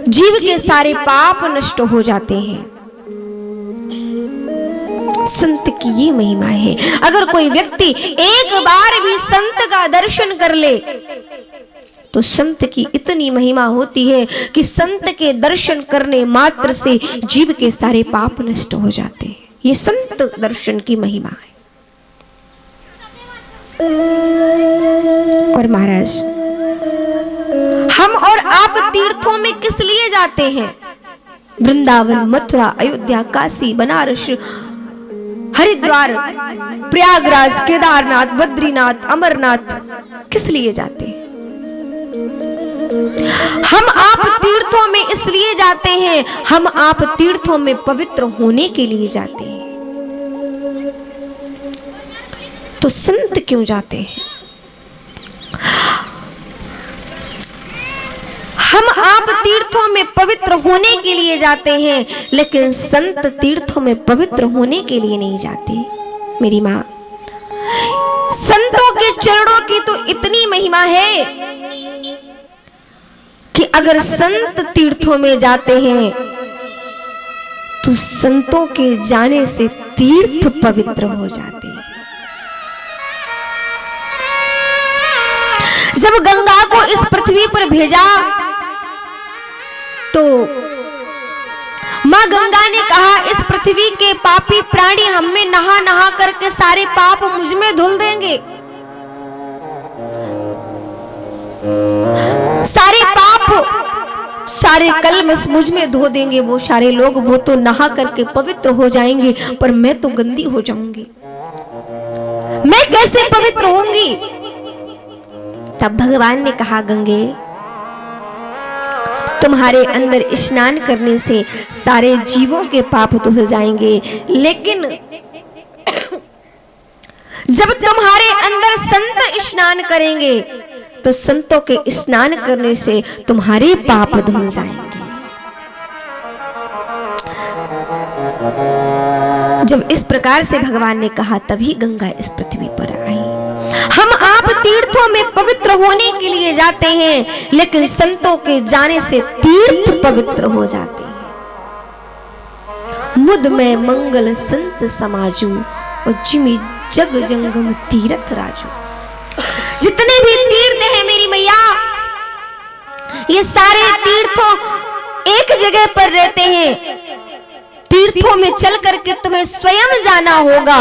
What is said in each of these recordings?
जीव के सारे पाप नष्ट हो जाते हैं। संत की ये महिमा है। अगर कोई व्यक्ति एक बार भी संत का दर्शन कर ले तो संत की इतनी महिमा होती है कि संत के दर्शन करने मात्र से जीव के सारे पाप नष्ट हो जाते हैं। ये संत दर्शन की महिमा है। और महाराज, हम और आप तीर्थों में किस लिए जाते हैं? वृंदावन, मथुरा, अयोध्या, काशी, बनारस, हरिद्वार, प्रयागराज, केदारनाथ, बद्रीनाथ, अमरनाथ किस लिए जाते हैं? हम आप तीर्थों में इसलिए जाते हैं, हम आप तीर्थों में पवित्र होने के लिए जाते हैं। तो संत क्यों जाते हैं? हम आप तीर्थों में पवित्र होने के लिए जाते हैं, लेकिन संत तीर्थों में पवित्र होने के लिए नहीं जाते। मेरी माँ, संतों के चरणों की तो इतनी महिमा है कि अगर संत तीर्थों में जाते हैं तो संतों के जाने से तीर्थ पवित्र हो जाते हैं। जब गंगा को इस पृथ्वी पर भेजा तो मां गंगा ने कहा, इस पृथ्वी के पापी प्राणी हम में नहा नहा करके सारे पाप मुझ में धुल देंगे, सारे पाप सारे कलमश मुझ में धो देंगे वो सारे लोग। वो तो नहा करके पवित्र हो जाएंगे, पर मैं तो गंदी हो जाऊंगी, मैं कैसे पवित्र होंगी? तब भगवान ने कहा, गंगे, तुम्हारे अंदर स्नान करने से सारे जीवों के पाप धुल जाएंगे, लेकिन जब तुम्हारे अंदर संत स्नान करेंगे तो संतों के स्नान करने से तुम्हारे पाप धुल जाएंगे। जब इस प्रकार से भगवान ने कहा, तभी गंगा इस पृथ्वी पर आई। हम आप तीर्थों में पवित्र होने के लिए जाते हैं, लेकिन संतों के जाने से तीर्थ पवित्र हो जाते हैं। मुद में मंगल संत समाजू और जिमी जग जंगम तीर्थ राजू। जितने भी तीर्थ हैं मेरी मैया, ये सारे तीर्थों एक जगह पर रहते हैं। तीर्थों में चल करके तुम्हें स्वयं जाना होगा,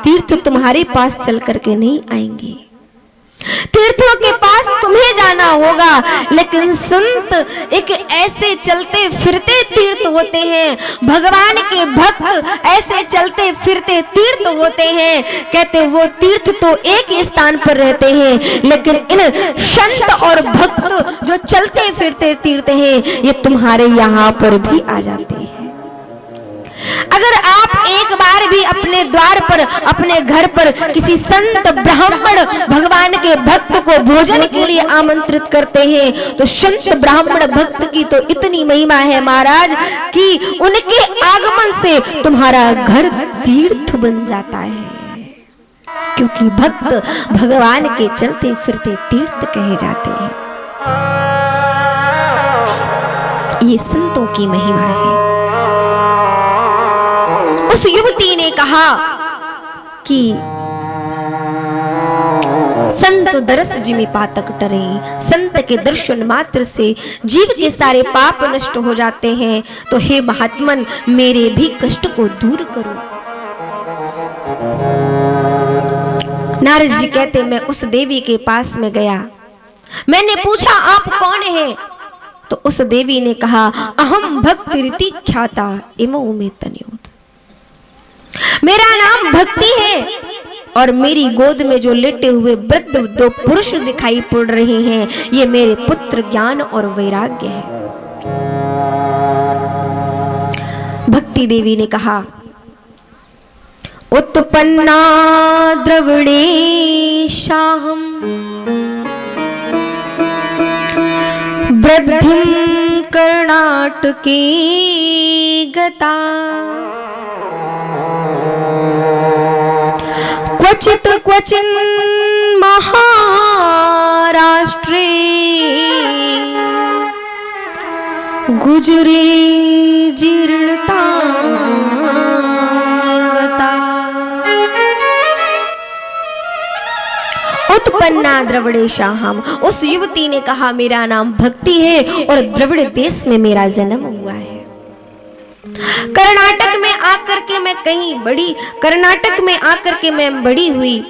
तीर्थ तुम्हारे पास चल करके नहीं आएंगे। तीर्थों के पास तुम्हें जाना होगा, लेकिन संत एक ऐसे चलते फिरते तीर्थ होते हैं। भगवान के भक्त ऐसे चलते फिरते तीर्थ होते हैं। कहते वो तीर्थ तो एक ही स्थान पर रहते हैं, लेकिन इन संत और भक्त जो चलते फिरते तीर्थ हैं, ये तुम्हारे यहाँ पर भी आ जाते हैं। अगर आप एक बार भी अपने द्वार पर, अपने घर पर किसी संत ब्राह्मण भगवान के भक्त को भोजन के लिए आमंत्रित करते हैं, तो संत ब्राह्मण भक्त की तो इतनी महिमा है महाराज कि उनके आगमन से तुम्हारा घर तीर्थ बन जाता है, क्योंकि भक्त भगवान के चलते फिरते तीर्थ कहे जाते हैं। ये संतों की महिमा है। उस युवती ने कहा कि संत दरस जिमि पातक टरे, संत के दर्शन मात्र से जीव के सारे पाप नष्ट हो जाते हैं। तो हे महात्मन, मेरे भी कष्ट को दूर करो। नारद जी कहते, मैं उस देवी के पास में गया, मैंने पूछा आप कौन हैं? तो उस देवी ने कहा, अहम भक्ति रीति ख्याता इमो में तन्योत। मेरा नाम भक्ति है और मेरी गोद में जो लेटे हुए वृद्ध दो पुरुष दिखाई पड़ रहे हैं, ये मेरे पुत्र ज्ञान और वैराग्य है। भक्ति देवी ने कहा, उत्पन्ना द्रविणेशाहम वृद्धिं कर्णाटके गता क्वचित क्वचिन महाराष्ट्रे गुजरे जीर्णता उत्पन्ना द्रविड़ेशाहम। उस युवती ने कहा मेरा नाम भक्ति है और द्रविड़ देश में मेरा जन्म हुआ है। कर्नाटक में आकर के मैं कहीं बड़ी कर्नाटक में आकर के मैं बड़ी हुई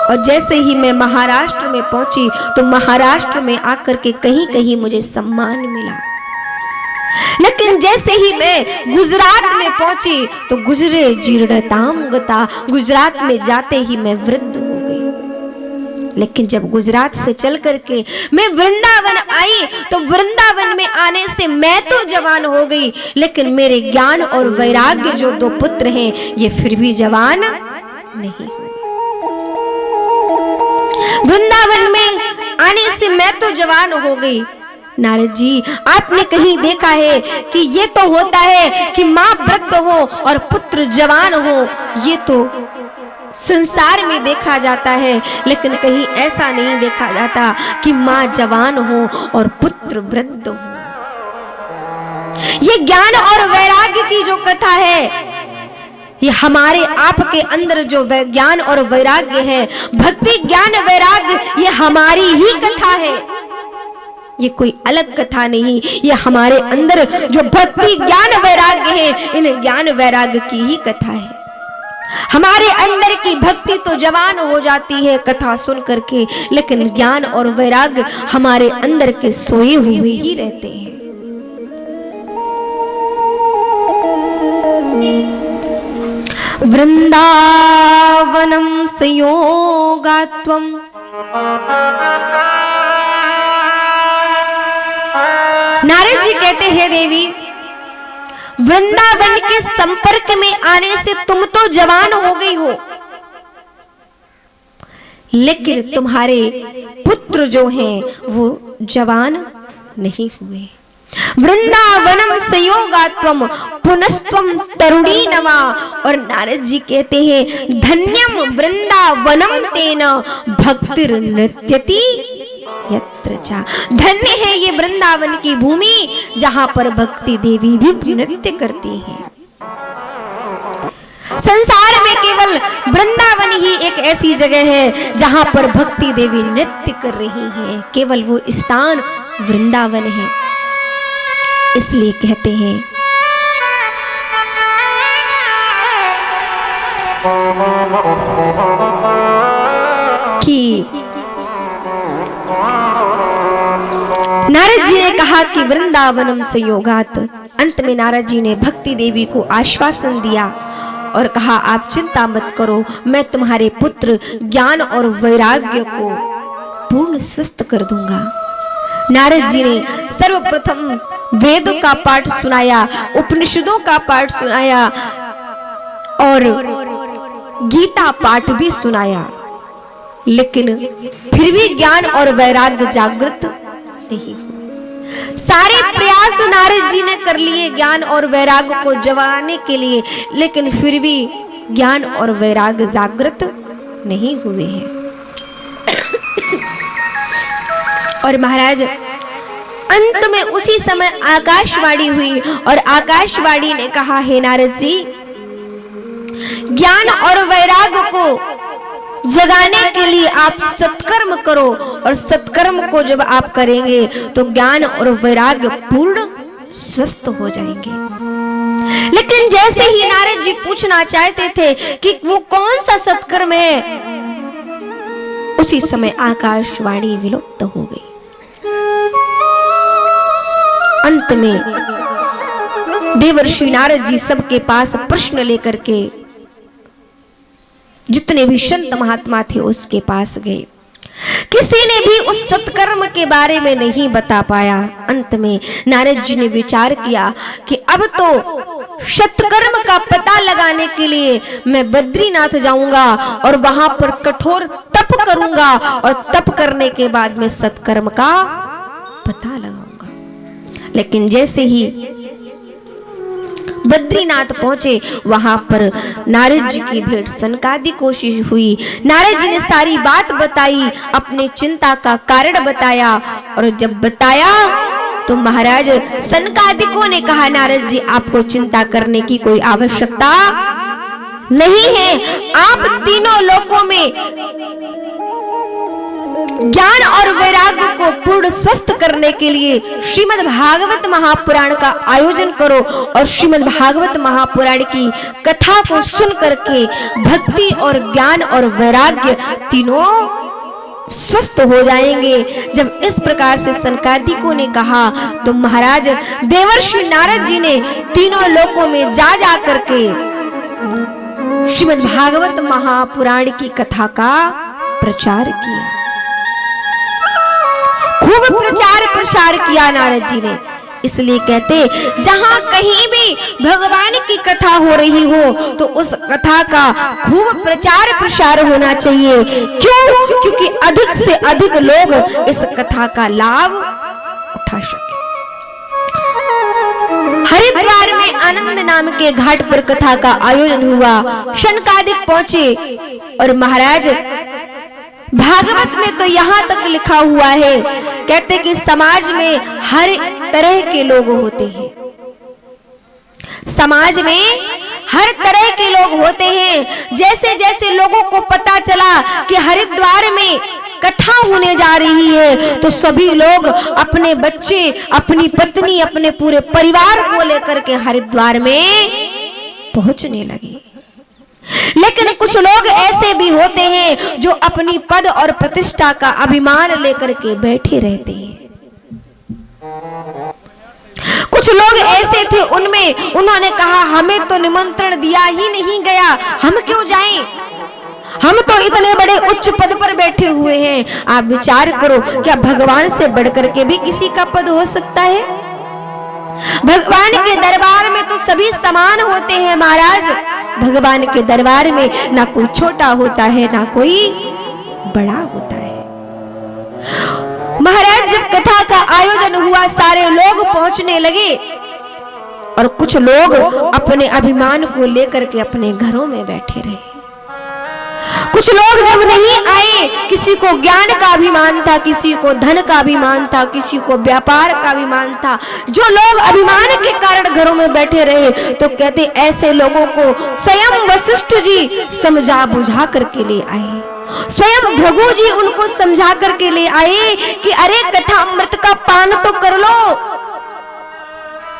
और जैसे ही मैं महाराष्ट्र में पहुंची तो महाराष्ट्र में आकर के कहीं कहीं मुझे सम्मान मिला। लेकिन जैसे ही मैं गुजरात में पहुंची तो गुजरे जीर्णताम गता, गुजरात में जाते ही मैं वृद्ध हो गई। लेकिन जब गुजरात से चल करके मैं वृंदावन आई तो वृंदावन में आने से मैं तो जवान हो गई, लेकिन मेरे ज्ञान और वैराग्य जो दो पुत्र हैं ये फिर भी जवान नहीं हुए। वृंदावन में आने से मैं तो जवान हो गई। नारद जी, आपने कहीं देखा है कि ये तो होता है कि माँ वृद्ध हो और पुत्र जवान हो, ये तो संसार में देखा जाता है, लेकिन कहीं ऐसा नहीं देखा जाता कि माँ जवान हो और पुत्र वृद्ध हो। ये ज्ञान और वैराग्य की जो कथा है, ये हमारे आपके अंदर जो ज्ञान और वैराग्य है, भक्ति ज्ञान वैराग्य, ये हमारी ही कथा है, ये कोई अलग कथा नहीं। ये हमारे अंदर जो भक्ति ज्ञान वैराग्य है, इन ज्ञान वैराग्य की ही कथा है। हमारे अंदर की भक्ति तो जवान हो जाती है कथा सुन करके, लेकिन ज्ञान और वैराग्य हमारे अंदर के सोए हुए ही रहते हैं। वृंदावनम संयोगात्वम नारद जी कहते हैं देवी, वृंदावन के संपर्क में आने से तुम तो जवान हो गई हो, लेकिन तुम्हारे पुत्र जो हैं वो जवान नहीं हुए। वृंदावनम संयोगात्वम पुनस्त्वम तरुणी नवा। और नारद जी कहते हैं धन्यम वृंदावनम तेन भक्तिर नृत्यति यत्र चा। धन्य है ये वृंदावन की भूमि जहां पर भक्ति देवी भी नृत्य करती है। संसार में केवल वृंदावन ही एक ऐसी जगह है जहां पर भक्ति देवी नृत्य कर रही है, केवल वो स्थान वृंदावन है। इसलिए कहते हैं कि नारद जी ने कहा कि वृंदावनम संयोगात। अंत में नारद जी ने भक्ति देवी को आश्वासन दिया और कहा आप चिंता मत करो, मैं तुम्हारे पुत्र ज्ञान और वैराग्य को पूर्ण स्वस्थ कर दूंगा। नारद जी ने सर्वप्रथम वेद का पाठ सुनाया, उपनिषदों का पाठ सुनाया और गीता पाठ भी सुनाया, लेकिन फिर भी ज्ञान और वैराग्य जागृत नहीं। सारे प्रयास नारद जी ने कर लिए ज्ञान और वैराग्य को जगाने के लिए, लेकिन फिर भी ज्ञान और वैराग्य जागृत नहीं हुए हैं। और महाराज अंत में उसी समय आकाशवाणी हुई और आकाशवाणी ने कहा हे नारद जी, ज्ञान और वैराग्य को जगाने के लिए आप सत्कर्म करो, और सत्कर्म को जब आप करेंगे तो ज्ञान और वैराग्य पूर्ण स्वस्थ हो जाएंगे। लेकिन जैसे ही नारद जी पूछना चाहते थे कि वो कौन सा सत्कर्म है, उसी समय आकाशवाणी विलुप्त हो गई। अंत में देवर्षि नारद जी सबके पास प्रश्न लेकर के, जितने भी संत महात्मा थे उसके पास गए, किसी ने भी उस सत्कर्म के बारे में नहीं बता पाया। अंत में नारद जी ने विचार किया कि अब तो सत्कर्म का पता लगाने के लिए मैं बद्रीनाथ जाऊंगा और वहां पर कठोर तप करूंगा, और तप करने के बाद में सत्कर्म का पता लगाऊंगा। लेकिन जैसे ही बद्रीनाथ पहुंचे, वहां पर नारद जी की भेंट सनकादि कोशिश हुई। नारद जी ने सारी बात बताई, अपने चिंता का कारण बताया, और जब बताया तो महाराज सनकादिकों ने कहा, नारद जी आपको चिंता करने की कोई आवश्यकता नहीं है। आप तीनों लोकों में ज्ञान और वैराग्य को पूर्ण स्वस्थ करने के लिए श्रीमद् भागवत महापुराण का आयोजन करो और श्रीमद् भागवत महापुराण की कथा को सुन करके भक्ति और ज्ञान और वैराग्य तीनों स्वस्थ हो जाएंगे। जब इस प्रकार से सनकादिकों ने कहा तो महाराज देवर्षि नारद जी ने तीनों लोकों में जा करके श्रीमद् भागवत महापुराण की कथा का प्रचार किया। खूब प्रचार प्रसार किया नारद जी ने। इसलिए कहते जहां कहीं भी भगवान की कथा हो रही हो तो उस कथा का खूब प्रचार प्रसार होना चाहिए। क्यों? क्योंकि अधिक से अधिक लोग इस कथा का लाभ उठा सके। हरिद्वार में आनंद नाम के घाट पर कथा का आयोजन हुआ। शनकादिक पहुंचे और महाराज भागवत में तो यहाँ तक लिखा हुआ है, कहते कि समाज में हर तरह के लोग होते हैं। समाज में हर तरह के लोग होते हैं। जैसे जैसे लोगों को पता चला कि हरिद्वार में कथा होने जा रही है तो सभी लोग अपने बच्चे, अपनी पत्नी, अपने पूरे परिवार को लेकर के हरिद्वार में पहुंचने लगे। लेकिन कुछ लोग ऐसे भी होते हैं जो अपनी पद और प्रतिष्ठा का अभिमान लेकर के बैठे रहते हैं। कुछ लोग ऐसे थे, उनमें उन्होंने कहा हमें तो निमंत्रण दिया ही नहीं गया, हम क्यों जाएं? हम तो इतने बड़े उच्च पद पर बैठे हुए हैं। आप विचार करो, क्या भगवान से बढ़कर के भी किसी का पद हो सकता है? भगवान के दरबार में तो सभी समान होते हैं महाराज। भगवान के दरबार में ना कोई छोटा होता है ना कोई बड़ा होता है। महाराज जब कथा का आयोजन हुआ सारे लोग पहुंचने लगे और कुछ लोग अपने अभिमान को लेकर के अपने घरों में बैठे रहे। कुछ लोग जब नहीं आए, किसी को ज्ञान का अभिमान था, किसी को धन का अभिमान था, किसी को व्यापार का अभिमान था। जो लोग अभिमान के कारण घरों में बैठे रहे तो कहते ऐसे लोगों को स्वयं वशिष्ठ जी समझा बुझा करके ले आए। स्वयं भृगु जी उनको समझा करके ले आए कि अरे कथा अमृत का पान तो कर लो।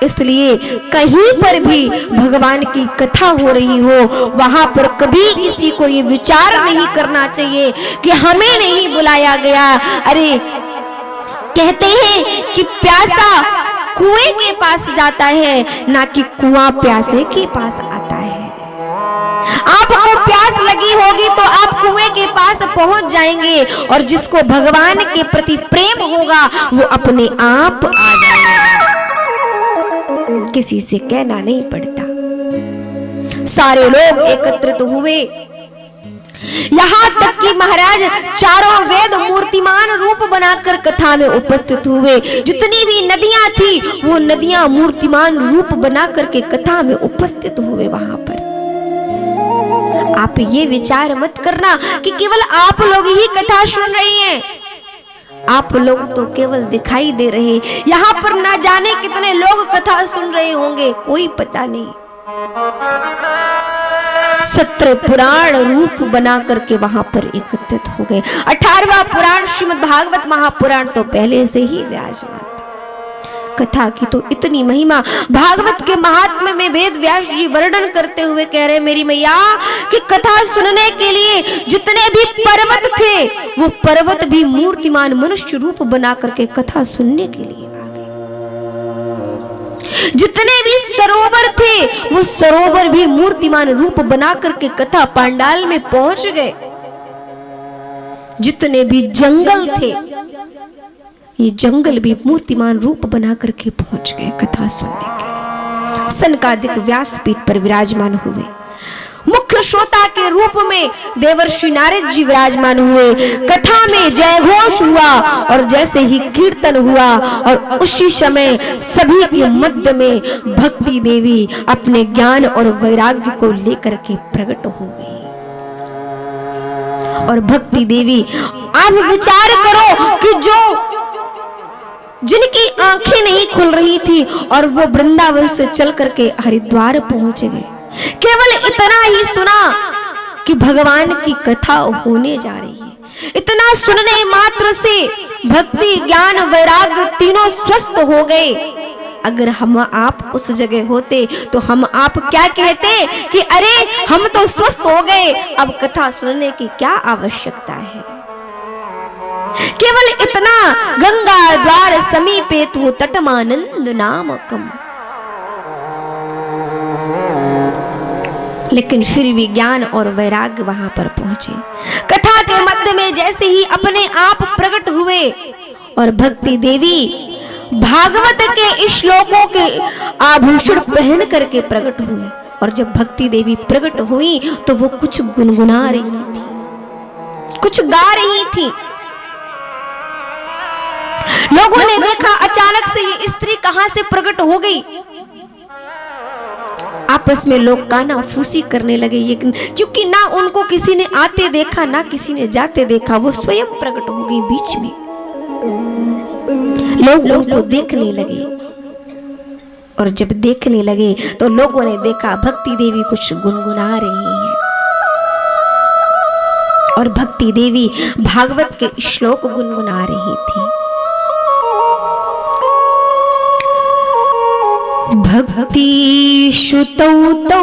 इसलिए कहीं पर भी भगवान की कथा हो रही हो वहां पर कभी किसी को ये विचार नहीं करना चाहिए कि हमें नहीं बुलाया गया। अरे कहते हैं कि प्यासा कुएं के पास जाता है, ना कि कुआं प्यासे के पास आता है। आपको प्यास लगी होगी तो आप कुएं के पास पहुंच जाएंगे और जिसको भगवान के प्रति प्रेम होगा वो अपने आप आ जाएगा, किसी से कहना नहीं पड़ता। सारे लोग एकत्रित हुए, यहाँ तक कि महाराज चारों वेद मूर्तिमान रूप बनाकर कथा में उपस्थित हुए। जितनी भी नदियां थी वो नदियां मूर्तिमान रूप बनाकर के कथा में उपस्थित हुए। वहां पर आप ये विचार मत करना कि केवल आप लोग ही कथा सुन रही हैं। आप लोग तो केवल दिखाई दे रहे, यहाँ पर ना जाने कितने लोग कथा सुन रहे होंगे, कोई पता नहीं। 17 पुराण रूप बना करके वहां पर एकत्रित हो गए। 18वां पुराण श्रीमद् भागवत महापुराण तो पहले से ही विराजमान था। कथा की तो इतनी महिमा, भागवत के महात्म्य में वेद व्यास जी वर्णन करते हुए कह रहे मेरी मैया कि कथा सुनने के लिए जितने भी पर्वत थे वो पर्वत भी मूर्तिमान मनुष्य रूप बना करके कथा सुनने के लिए आ गए। जितने भी सरोवर थे वो सरोवर भी मूर्तिमान रूप बना करके कथा पंडाल में पहुंच गए। जितने भी जंगल थे ये जंगल भी मूर्तिमान रूप बना करके पहुंच गए कथा सुनने के। सनकादिक व्यासपीठ पर विराजमान हुए। मुख्य श्रोता के रूप में देवर्षि नारद जी विराजमान हुए। कथा में जय घोष हुआ और जैसे ही कीर्तन हुआ और उसी समय सभी के मध्य में भक्ति देवी अपने ज्ञान और वैराग्य को लेकर के प्रकट हो गई। और भक्ति देवी, आप विचार करो कि जो जिनकी आंखें नहीं खुल रही थी और वो वृंदावन से चल करके हरिद्वार पहुंच गए। केवल इतना ही सुना कि भगवान की कथा होने जा रही है। इतना सुनने मात्र से भक्ति, ज्ञान, वैराग्य तीनों स्वस्थ हो गए। अगर हम आप उस जगह होते तो हम आप क्या कहते कि अरे हम तो स्वस्थ हो गए, अब कथा सुनने की क्या आवश्यकता है। केवल इतना, गंगा द्वार समीपे तू तटमानंद नामकम, लेकिन फिर भी ज्ञान और वैराग्य वहां पर पहुंचे। कथा के मध्य में जैसे ही अपने आप प्रकट हुए और भक्ति देवी भागवत के श्लोकों के आभूषण पहन करके प्रकट हुई। और जब भक्ति देवी प्रकट हुई तो वो कुछ गुनगुना रही थी, कुछ गा रही थी। लोगों ने देखा अचानक से ये स्त्री कहां से प्रकट हो गई। आपस में लोग काना फूसी करने लगे, क्योंकि ना उनको किसी ने आते देखा ना किसी ने जाते देखा, वो स्वयं प्रकट हो गई बीच में। लोग उनको देखने लगे और जब देखने लगे तो लोगों ने देखा भक्ति देवी कुछ गुनगुना रही है और भक्ति देवी भागवत के श्लोक गुनगुना रही थी। भक्ति श्रुतौ तौ